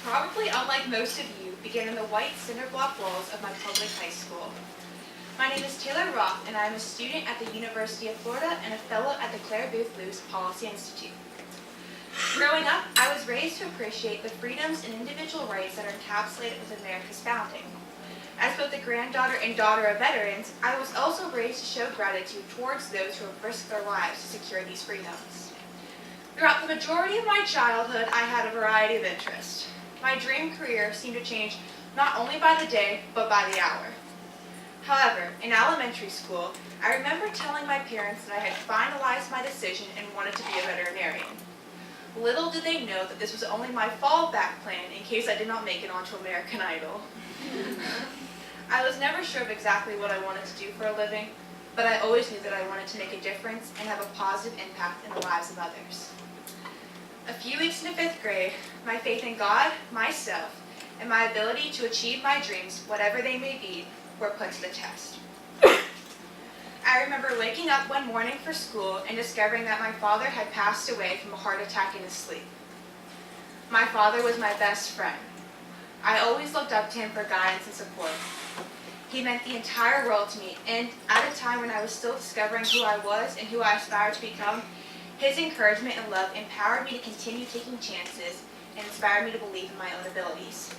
probably unlike most of you, began in the white cinder block walls of my public high school. My name is Taylor Roth, and I am a student at the University of Florida and a fellow at the Claire Booth Lewis Policy Institute. Growing up, I was raised to appreciate the freedoms and individual rights that are encapsulated with America's founding. As both the granddaughter and daughter of veterans, I was also raised to show gratitude towards those who have risked their lives to secure these freedoms. Throughout the majority of my childhood, I had a variety of interests. My dream career seemed to change not only by the day, but by the hour. However, in elementary school, I remember telling my parents that I had finalized my decision and wanted to be a veterinarian. Little did they know that this was only my fallback plan in case I did not make it onto American Idol. I was never sure of exactly what I wanted to do for a living, but I always knew that I wanted to make a difference and have a positive impact in the lives of others. A few weeks into 5th grade, my faith in God, myself, and my ability to achieve my dreams, whatever they may be, were put to the test. I remember waking up one morning for school and discovering that my father had passed away from a heart attack in his sleep. My father was my best friend. I always looked up to him for guidance and support. He meant the entire world to me, and at a time when I was still discovering who I was and who I aspired to become, his encouragement and love empowered me to continue taking chances and inspired me to believe in my own abilities.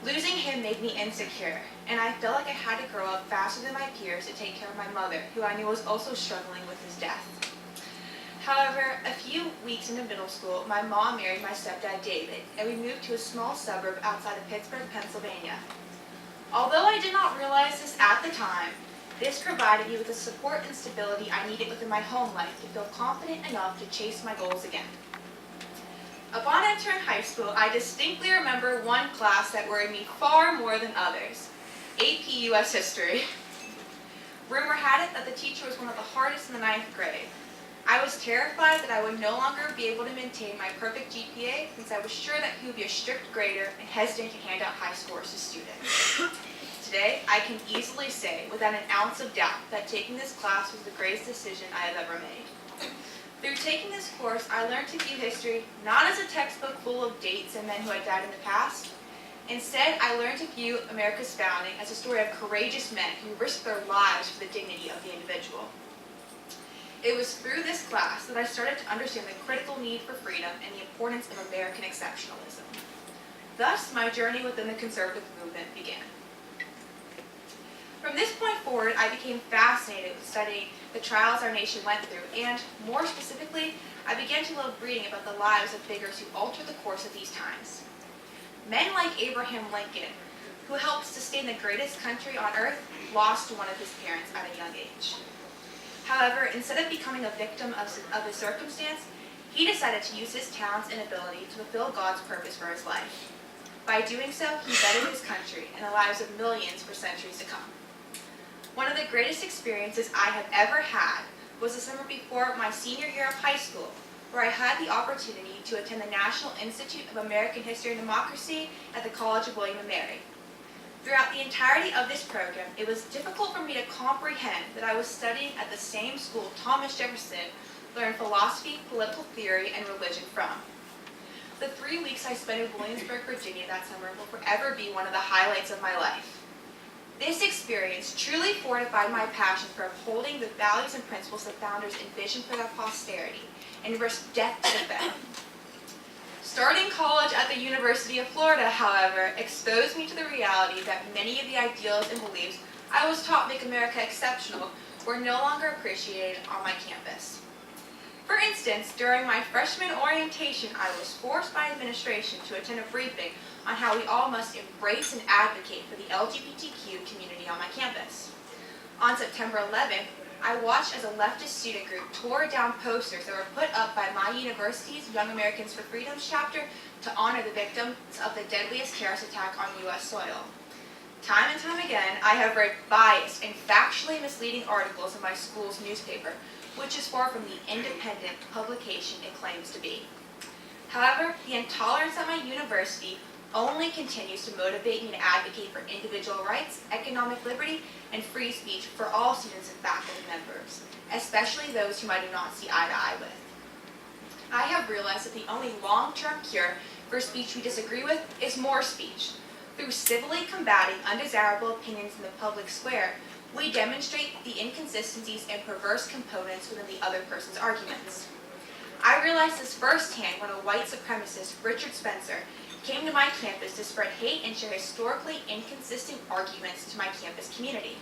Losing him made me insecure, and I felt like I had to grow up faster than my peers to take care of my mother, who I knew was also struggling with his death. However, a few weeks into middle school, my mom married my stepdad David, and we moved to a small suburb outside of Pittsburgh, Pennsylvania. Although I did not realize this at the time, this provided me with the support and stability I needed within my home life to feel confident enough to chase my goals again. Upon entering high school, I distinctly remember one class that worried me far more than others, AP US History. Rumor had it that the teacher was one of the hardest in the 9th grade. I was terrified that I would no longer be able to maintain my perfect GPA since I was sure that he would be a strict grader and hesitant to hand out high scores to students. Today, I can easily say without an ounce of doubt that taking this class was the greatest decision I have ever made. Through taking this course, I learned to view history not as a textbook full of dates and men who had died in the past. Instead, I learned to view America's founding as a story of courageous men who risked their lives for the dignity of the individual. It was through this class that I started to understand the critical need for freedom and the importance of American exceptionalism. Thus, my journey within the conservative movement began. From this point forward, I became fascinated with studying the trials our nation went through, and more specifically, I began to love reading about the lives of figures who altered the course of these times. Men like Abraham Lincoln, who helped sustain the greatest country on earth, lost one of his parents at a young age. However, instead of becoming a victim of his circumstance, he decided to use his talents and ability to fulfill God's purpose for his life. By doing so, he bettered his country and the lives of millions for centuries to come. One of the greatest experiences I have ever had was the summer before my senior year of high school, where I had the opportunity to attend the National Institute of American History and Democracy at the College of William & Mary. Throughout the entirety of this program, it was difficult for me to comprehend that I was studying at the same school Thomas Jefferson learned philosophy, political theory, and religion from. The 3 weeks I spent in Williamsburg, Virginia that summer will forever be one of the highlights of my life. This experience truly fortified my passion for upholding the values and principles the founders envisioned for their posterity and risked death to defend. Starting college at the University of Florida, however, exposed me to the reality that many of the ideals and beliefs I was taught make America exceptional were no longer appreciated on my campus. For instance, during my freshman orientation, I was forced by administration to attend a briefing on how we all must embrace and advocate for the LGBTQ community on my campus. On September 11th, I watched as a leftist student group tore down posters that were put up by my university's Young Americans for Freedom's chapter to honor the victims of the deadliest terrorist attack on U.S. soil. Time and time again, I have read biased and factually misleading articles in my school's newspaper, which is far from the independent publication it claims to be. However, the intolerance at my university only continues to motivate me to advocate for individual rights, economic liberty, and free speech for all students and faculty members, especially those whom I do not see eye to eye with. I have realized that the only long-term cure for speech we disagree with is more speech. Through civilly combating undesirable opinions in the public square, we demonstrate the inconsistencies and perverse components within the other person's arguments. I realized this firsthand when a white supremacist, Richard Spencer, came to my campus to spread hate and share historically inconsistent arguments to my campus community.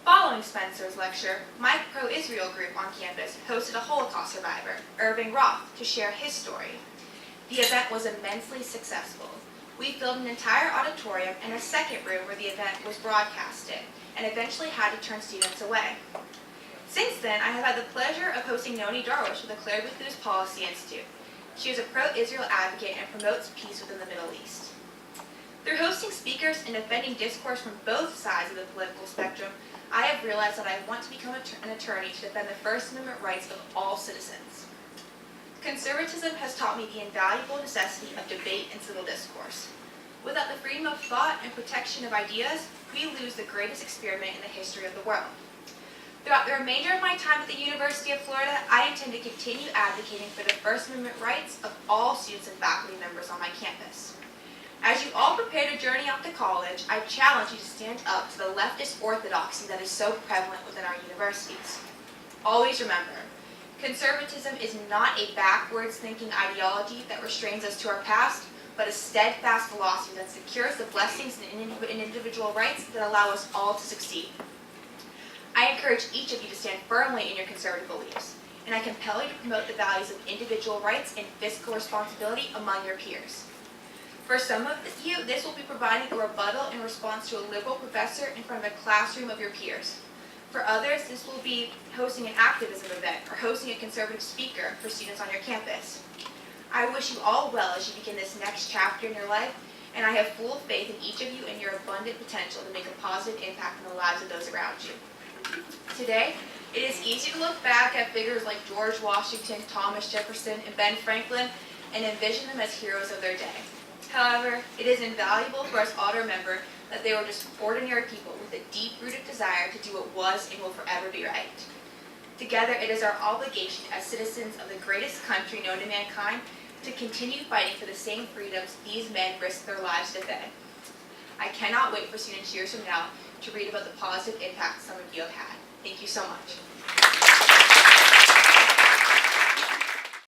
Following Spencer's lecture, my pro-Israel group on campus hosted a Holocaust survivor, Irving Roth, to share his story. The event was immensely successful. We filled an entire auditorium and a second room where the event was broadcasted, and eventually had to turn students away. Since then, I have had the pleasure of hosting Noni Darwish with the Claire Booth Lewis Policy Institute. She is a pro-Israel advocate and promotes peace within the Middle East. Through hosting speakers and defending discourse from both sides of the political spectrum, I have realized that I want to become an attorney to defend the First Amendment rights of all citizens. Conservatism has taught me the invaluable necessity of debate and civil discourse. Without the freedom of thought and protection of ideas, we lose the greatest experiment in the history of the world. Throughout the remainder of my time at the University of Florida, I intend to continue advocating for the First Amendment rights of all students and faculty members on my campus. As you all prepare to journey off to college, I challenge you to stand up to the leftist orthodoxy that is so prevalent within our universities. Always remember, conservatism is not a backwards-thinking ideology that restrains us to our past, but a steadfast philosophy that secures the blessings and individual rights that allow us all to succeed. I encourage each of you to stand firmly in your conservative beliefs, and I compel you to promote the values of individual rights and fiscal responsibility among your peers. For some of you, this will be providing a rebuttal in response to a liberal professor in front of a classroom of your peers. For others, this will be hosting an activism event or hosting a conservative speaker for students on your campus. I wish you all well as you begin this next chapter in your life, and I have full faith in each of you and your abundant potential to make a positive impact on the lives of those around you. Today, it is easy to look back at figures like George Washington, Thomas Jefferson, and Ben Franklin and envision them as heroes of their day. However, it is invaluable for us all to remember that they were just ordinary people with a deep-rooted desire to do what was and will forever be right. Together, it is our obligation as citizens of the greatest country known to mankind to continue fighting for the same freedoms these men risked their lives to defend. I cannot wait for students years from now to read about the positive impact some of you have had. Thank you so much.